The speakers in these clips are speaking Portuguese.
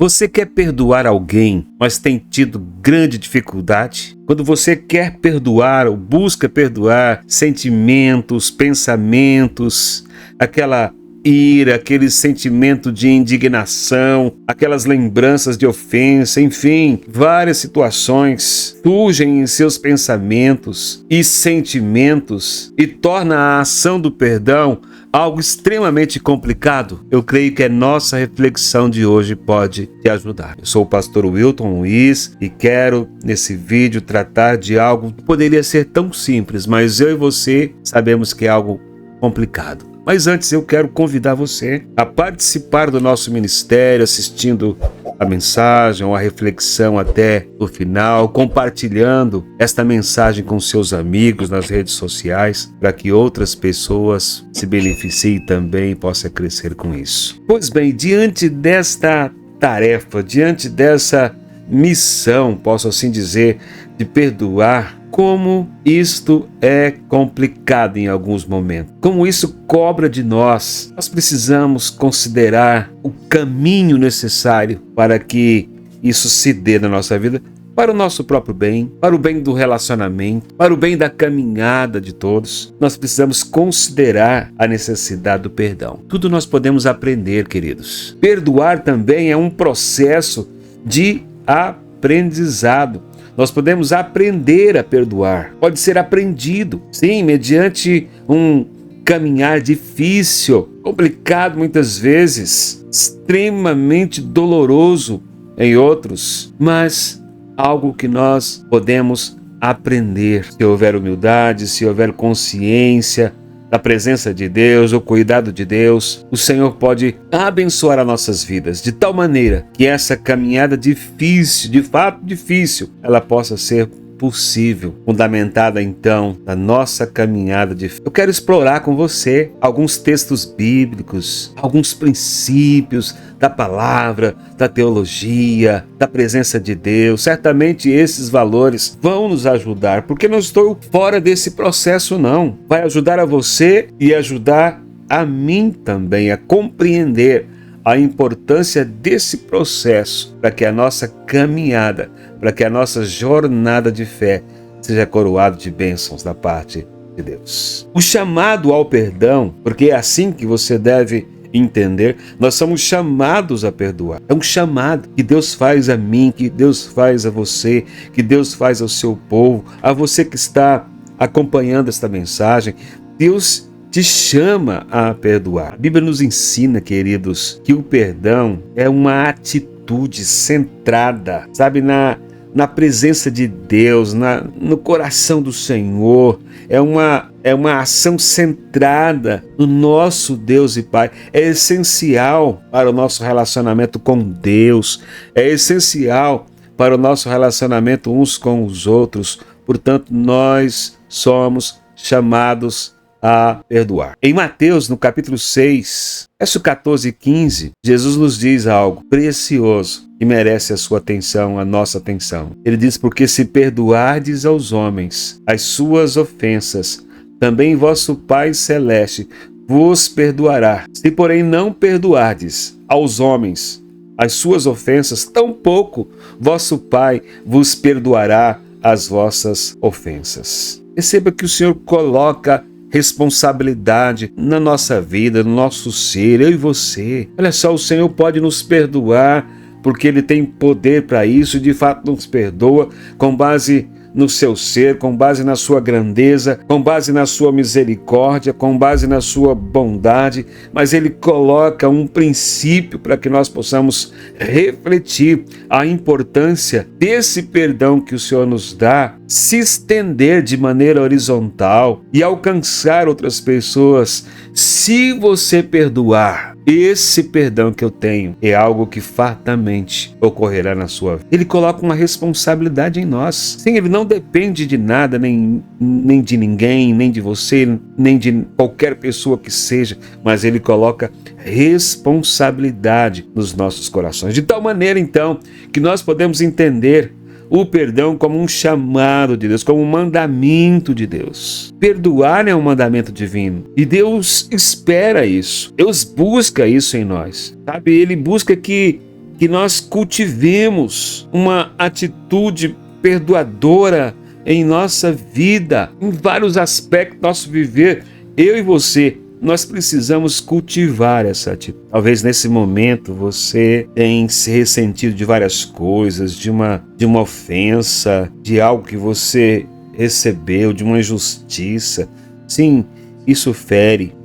Você quer perdoar alguém, mas tem tido grande dificuldade? Quando você quer perdoar ou busca perdoar sentimentos, pensamentos, aquela ira, aquele sentimento de indignação, aquelas lembranças de ofensa, enfim, várias situações surgem em seus pensamentos e sentimentos e torna a ação do perdão algo extremamente complicado. Eu creio que a nossa reflexão de hoje pode te ajudar. Eu sou o pastor Wilton Luiz e quero, nesse vídeo, tratar de algo que poderia ser tão simples, mas eu e você sabemos que é algo complicado. Mas antes eu quero convidar você a participar do nosso ministério, assistindo a mensagem ou a reflexão até o final, compartilhando esta mensagem com seus amigos nas redes sociais, para que outras pessoas se beneficiem também e possam crescer com isso. Pois bem, diante desta tarefa, diante dessa missão, posso assim dizer, de perdoar, como isto é complicado em alguns momentos, como isso cobra de nós. Nós precisamos considerar o caminho necessário para que isso se dê na nossa vida, para o nosso próprio bem, para o bem do relacionamento, para o bem da caminhada de todos. Nós precisamos considerar a necessidade do perdão. Tudo nós podemos aprender, queridos. Perdoar também é um processo de aprendizado. Nós podemos aprender a perdoar. Pode ser aprendido, sim, mediante um caminhar difícil, complicado muitas vezes, extremamente doloroso em outros, mas algo que nós podemos aprender. Se houver humildade, se houver consciência da presença de Deus, o cuidado de Deus, o Senhor pode abençoar as nossas vidas de tal maneira que essa caminhada difícil, de fato difícil, ela possa ser possível, fundamentada então na nossa caminhada de fé. Eu quero explorar com você alguns textos bíblicos, alguns princípios da palavra, da teologia, da presença de Deus. Certamente esses valores vão nos ajudar, porque não estou fora desse processo não. Vai ajudar a você e ajudar a mim também a compreender a importância desse processo para que a nossa caminhada, para que a nossa jornada de fé seja coroada de bênçãos da parte de Deus. O chamado ao perdão, porque é assim que você deve entender, nós somos chamados a perdoar. É um chamado que Deus faz a mim, que Deus faz a você, que Deus faz ao seu povo, a você que está acompanhando esta mensagem. Deus te chama a perdoar. A Bíblia nos ensina, queridos, que o perdão é uma atitude centrada, sabe, na presença de Deus, no coração do Senhor. É uma ação centrada no nosso Deus e Pai. É essencial para o nosso relacionamento com Deus. É essencial para o nosso relacionamento uns com os outros. Portanto, nós somos chamados a perdoar. Em Mateus, no capítulo 6, verso 14 e 15, Jesus nos diz algo precioso que merece a sua atenção, a nossa atenção. Ele diz: porque se perdoardes aos homens as suas ofensas, também vosso Pai Celeste vos perdoará. Se, porém, não perdoardes aos homens as suas ofensas, tampouco vosso Pai vos perdoará as vossas ofensas. Perceba que o Senhor coloca responsabilidade na nossa vida, no nosso ser, eu e você. Olha só, o Senhor pode nos perdoar porque Ele tem poder para isso, de fato nos perdoa com base no seu ser, com base na sua grandeza, com base na sua misericórdia, com base na sua bondade, mas Ele coloca um princípio para que nós possamos refletir a importância desse perdão que o Senhor nos dá, se estender de maneira horizontal e alcançar outras pessoas. Se você perdoar, esse perdão que eu tenho é algo que fartamente ocorrerá na sua vida. Ele coloca uma responsabilidade em nós. Sim, Ele não depende de nada, nem de ninguém, nem de você, nem de qualquer pessoa que seja, mas Ele coloca responsabilidade nos nossos corações. De tal maneira, então, que nós podemos entender o perdão como um chamado de Deus, como um mandamento de Deus. Perdoar é um mandamento divino e Deus espera isso. Deus busca isso em nós, sabe? Ele busca que que nós cultivemos uma atitude perdoadora em nossa vida, em vários aspectos do nosso viver. Eu e você, nós precisamos cultivar essa atitude. Talvez nesse momento você tenha se ressentido de várias coisas, de uma ofensa, de algo que você recebeu, de uma injustiça. Sim, isso fere,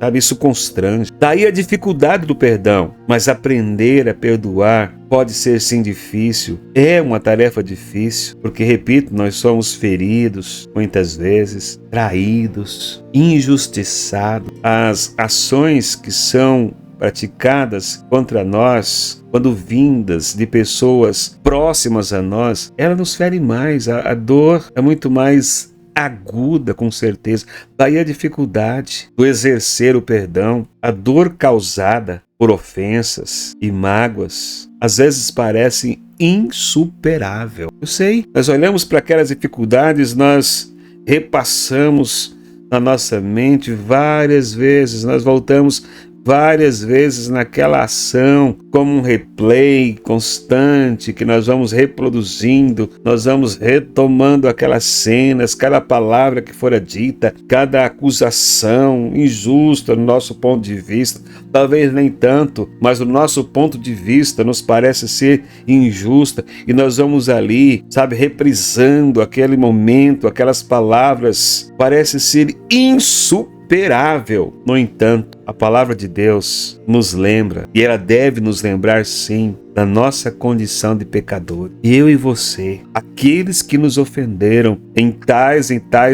sabe? Isso constrange. Daí a dificuldade do perdão. Mas aprender a perdoar pode ser sim difícil. É uma tarefa difícil, porque, repito, nós somos feridos, muitas vezes, traídos, injustiçados. As ações que são praticadas contra nós, quando vindas de pessoas próximas a nós, ela nos fere mais. A dor é muito mais aguda, com certeza. Daí a dificuldade do exercer o perdão, a dor causada por ofensas e mágoas, às vezes parece insuperável. Eu sei, nós olhamos para aquelas dificuldades, nós repassamos na nossa mente várias vezes, nós voltamos várias vezes naquela ação, como um replay constante que nós vamos reproduzindo, nós vamos retomando aquelas cenas, cada palavra que fora dita, cada acusação injusta no nosso ponto de vista, talvez nem tanto, mas o nosso ponto de vista nos parece ser injusta e nós vamos ali, sabe, reprisando aquele momento, aquelas palavras, parece ser insuperável. No entanto, a palavra de Deus nos lembra, e ela deve nos lembrar sim, da nossa condição de pecador. Eu e você, aqueles que nos ofenderam em tais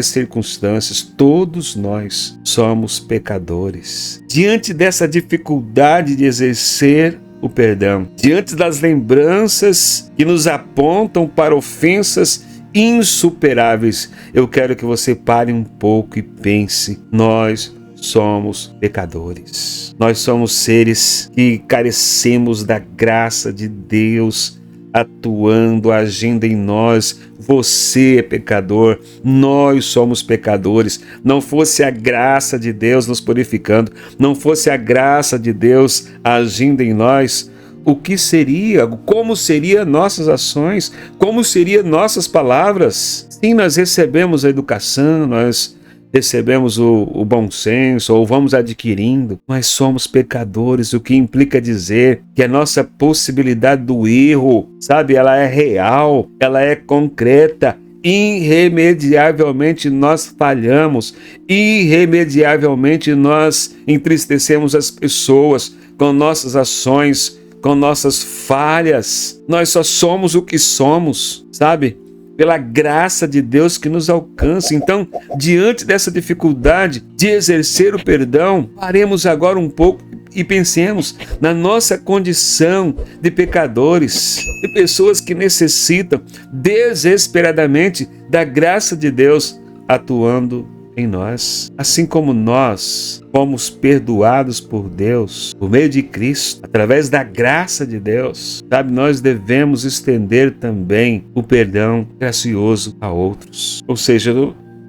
circunstâncias, todos nós somos pecadores. Diante dessa dificuldade de exercer o perdão, diante das lembranças que nos apontam para ofensas insuperáveis, eu quero que você pare um pouco e pense: nós somos pecadores. Nós somos seres que carecemos da graça de Deus atuando, agindo em nós. Você é pecador, nós somos pecadores. Não fosse a graça de Deus nos purificando, não fosse a graça de Deus agindo em nós, o que seria, como seriam nossas ações, como seriam nossas palavras? Sim, nós recebemos a educação, nós recebemos o bom senso, ou vamos adquirindo, mas somos pecadores, o que implica dizer que a nossa possibilidade do erro, sabe, ela é real, ela é concreta. Irremediavelmente nós falhamos, irremediavelmente nós entristecemos as pessoas com nossas ações, com nossas falhas. Nós só somos o que somos, sabe? Pela graça de Deus que nos alcança. Então, diante dessa dificuldade de exercer o perdão, paremos agora um pouco e pensemos na nossa condição de pecadores, de pessoas que necessitam desesperadamente da graça de Deus atuando em nós. Assim como nós fomos perdoados por Deus, por meio de Cristo, através da graça de Deus, sabe, nós devemos estender também o perdão gracioso a outros. Ou seja,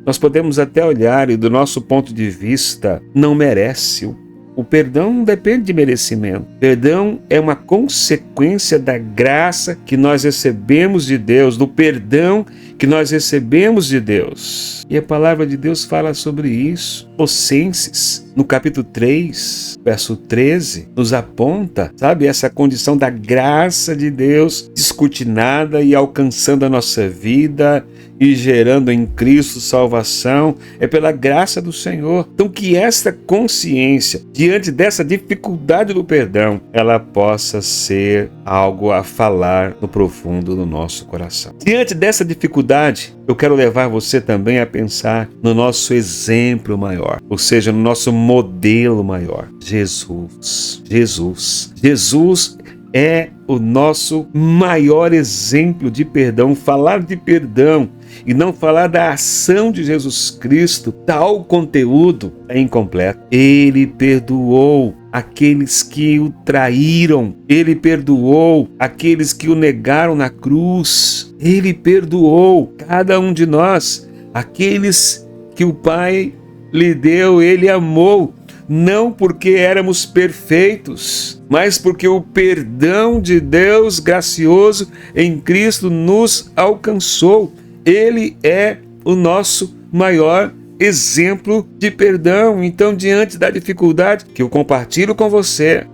nós podemos até olhar e do nosso ponto de vista não merece. O perdão não depende de merecimento. Perdão é uma consequência da graça que nós recebemos de Deus, do perdão que nós recebemos de Deus. E a palavra de Deus fala sobre isso. Colossenses, no capítulo 3, verso 13, nos aponta, sabe, essa condição da graça de Deus descortinada e alcançando a nossa vida e gerando em Cristo salvação. É pela graça do Senhor. Então que esta consciência, diante dessa dificuldade do perdão, ela possa ser algo a falar no profundo do nosso coração. Diante dessa dificuldade, eu quero levar você também a pensar no nosso exemplo maior, ou seja, no nosso modelo maior, Jesus. Jesus é o nosso maior exemplo de perdão. Falar de perdão e não falar da ação de Jesus Cristo, tal conteúdo é incompleto. Ele perdoou aqueles que o traíram, ele perdoou aqueles que o negaram na cruz, ele perdoou cada um de nós, aqueles que o Pai lhe deu, ele amou, não porque éramos perfeitos, mas porque o perdão de Deus gracioso em Cristo nos alcançou. Ele é o nosso maior exemplo de perdão. Então, diante da dificuldade que eu compartilho com você,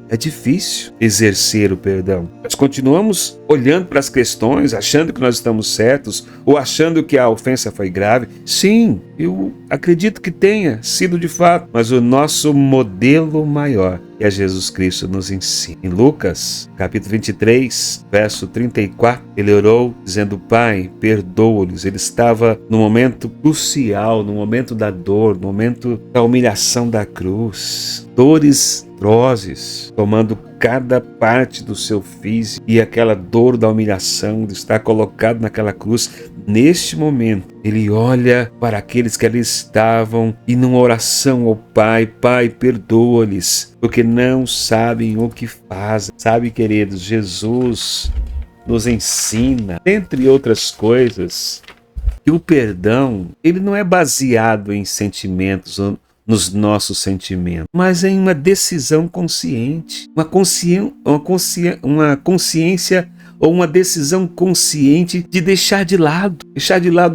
é difícil exercer o perdão. Nós continuamos olhando para as questões, achando que nós estamos certos ou achando que a ofensa foi grave. Sim, eu acredito que tenha sido de fato, mas o nosso modelo maior é Jesus Cristo nos ensina. Em Lucas, capítulo 23, verso 34, ele orou dizendo: Pai, perdoa-lhes. Ele estava no momento crucial, no momento da dor, no momento da humilhação da cruz. Dores atrozes, tomando cada parte do seu físico, e aquela dor da humilhação de estar colocado naquela cruz. Neste momento, ele olha para aqueles que ali estavam e numa oração ao Pai: Pai, perdoa-lhes, porque não sabem o que fazem. Sabe, queridos, Jesus nos ensina, entre outras coisas, que o perdão, ele não é baseado em sentimentos, nos nossos sentimentos, mas em uma decisão consciente, uma consciência ou uma decisão consciente de deixar de lado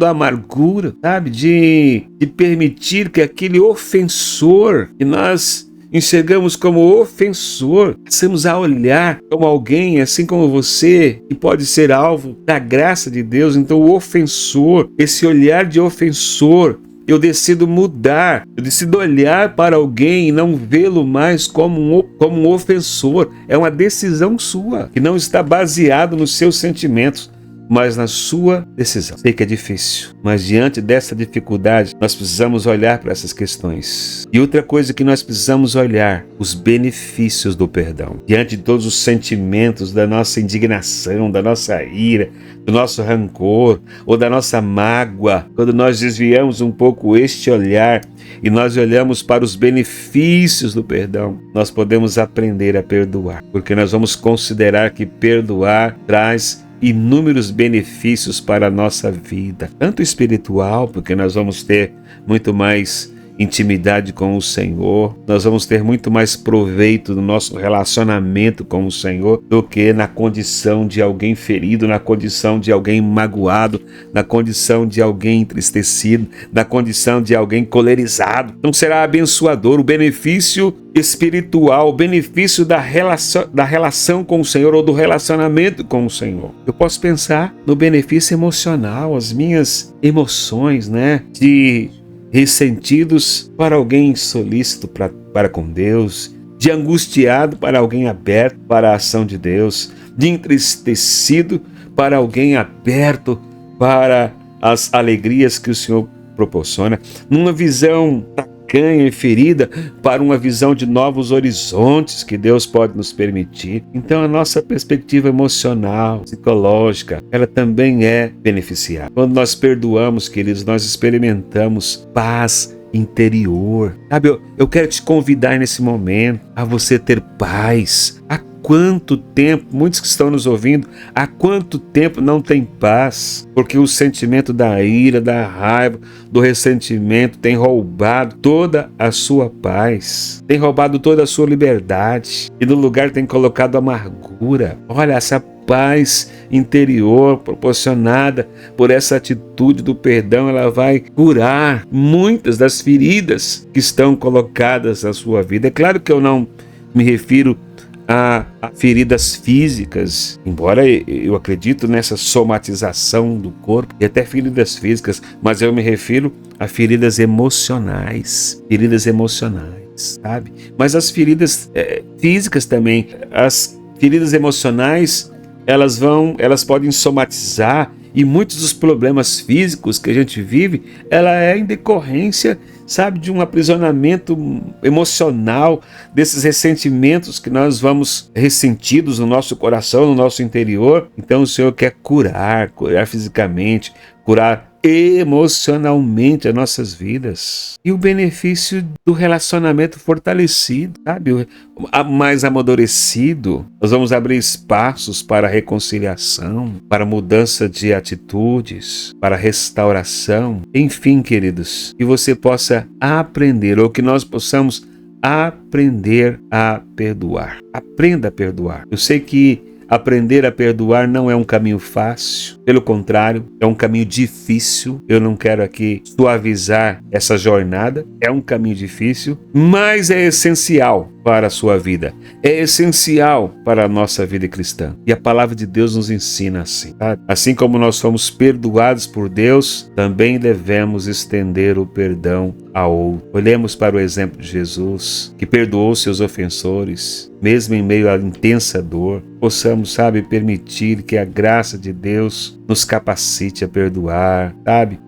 a amargura, sabe? De permitir que aquele ofensor que nós enxergamos como ofensor, passamos a olhar como alguém, assim como você, que pode ser alvo da graça de Deus. Então o ofensor, esse olhar de ofensor, eu decido mudar, eu decido olhar para alguém e não vê-lo mais como um ofensor. É uma decisão sua, que não está baseado nos seus sentimentos, mas na sua decisão. Sei que é difícil, mas diante dessa dificuldade, nós precisamos olhar para essas questões. E outra coisa que nós precisamos olhar, os benefícios do perdão. Diante de todos os sentimentos da nossa indignação, da nossa ira, do nosso rancor ou da nossa mágoa, quando nós desviamos um pouco este olhar e nós olhamos para os benefícios do perdão, nós podemos aprender a perdoar, porque nós vamos considerar que perdoar traz inúmeros benefícios para a nossa vida, tanto espiritual, porque nós vamos ter muito mais intimidade com o Senhor, nós vamos ter muito mais proveito do nosso relacionamento com o Senhor do que na condição de alguém ferido, na condição de alguém magoado, na condição de alguém entristecido, na condição de alguém colerizado. Então será abençoador o benefício espiritual, o benefício da relação com o Senhor ou do relacionamento com o Senhor. Eu posso pensar no benefício emocional, as minhas emoções, de ressentidos para alguém solícito para com Deus, de angustiado para alguém aberto para a ação de Deus, de entristecido para alguém aberto para as alegrias que o Senhor proporciona, numa visão tacanha e ferida para uma visão de novos horizontes que Deus pode nos permitir. Então a nossa perspectiva emocional, psicológica, ela também é beneficiada. Quando nós perdoamos, queridos, nós experimentamos paz interior. Sabe, eu quero te convidar nesse momento a você ter paz. Há quanto tempo, muitos que estão nos ouvindo, há quanto tempo não tem paz? Porque o sentimento da ira, da raiva, do ressentimento tem roubado toda a sua paz, tem roubado toda a sua liberdade e no lugar tem colocado amargura. Olha, essa paz interior proporcionada por essa atitude do perdão, ela vai curar muitas das feridas que estão colocadas na sua vida. É claro que eu não me refiro a feridas físicas, embora eu acredito nessa somatização do corpo e até feridas físicas, mas eu me refiro a feridas emocionais, sabe? Mas as feridas físicas também, as feridas emocionais, elas podem somatizar, e muitos dos problemas físicos que a gente vive, ela é em decorrência, sabe, de um aprisionamento emocional, desses ressentimentos que nós vamos ressentidos no nosso coração, no nosso interior. Então o Senhor quer curar fisicamente, curar emocionalmente as nossas vidas. E o benefício do relacionamento fortalecido, sabe? Mais amadurecido. Nós vamos abrir espaços para reconciliação, para mudança de atitudes, para restauração. Enfim, queridos, que você possa aprender, ou que nós possamos aprender a perdoar. Aprenda a perdoar. Eu sei que aprender a perdoar não é um caminho fácil, pelo contrário, é um caminho difícil. Eu não quero aqui suavizar essa jornada, é um caminho difícil, mas é essencial para a sua vida, é essencial para a nossa vida cristã. E a palavra de Deus nos ensina assim, tá? Assim como nós fomos perdoados por Deus, também devemos estender o perdão a outro. Olhemos para o exemplo de Jesus, que perdoou seus ofensores, mesmo em meio à intensa dor. Possamos, permitir que a graça de Deus nos capacite a perdoar,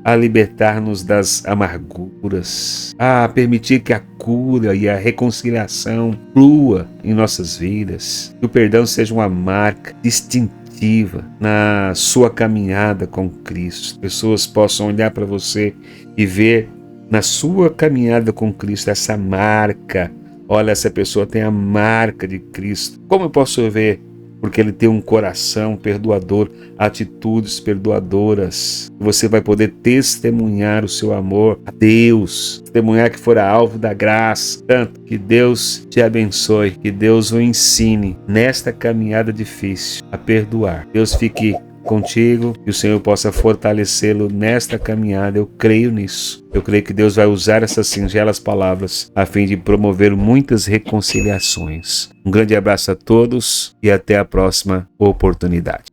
a libertar-nos das amarguras, a permitir que a cura e a reconciliação flua em nossas vidas. Que o perdão seja uma marca distintiva na sua caminhada com Cristo. Pessoas possam olhar para você e ver na sua caminhada com Cristo essa marca. Olha, essa pessoa tem a marca de Cristo. Como eu posso ver? Porque ele tem um coração perdoador, atitudes perdoadoras. Você vai poder testemunhar o seu amor a Deus, testemunhar que fora alvo da graça. Tanto que Deus te abençoe, que Deus o ensine nesta caminhada difícil a perdoar. Deus fique contigo, que o Senhor possa fortalecê-lo nesta caminhada. Eu creio nisso. Eu creio que Deus vai usar essas singelas palavras a fim de promover muitas reconciliações. Um grande abraço a todos e até a próxima oportunidade.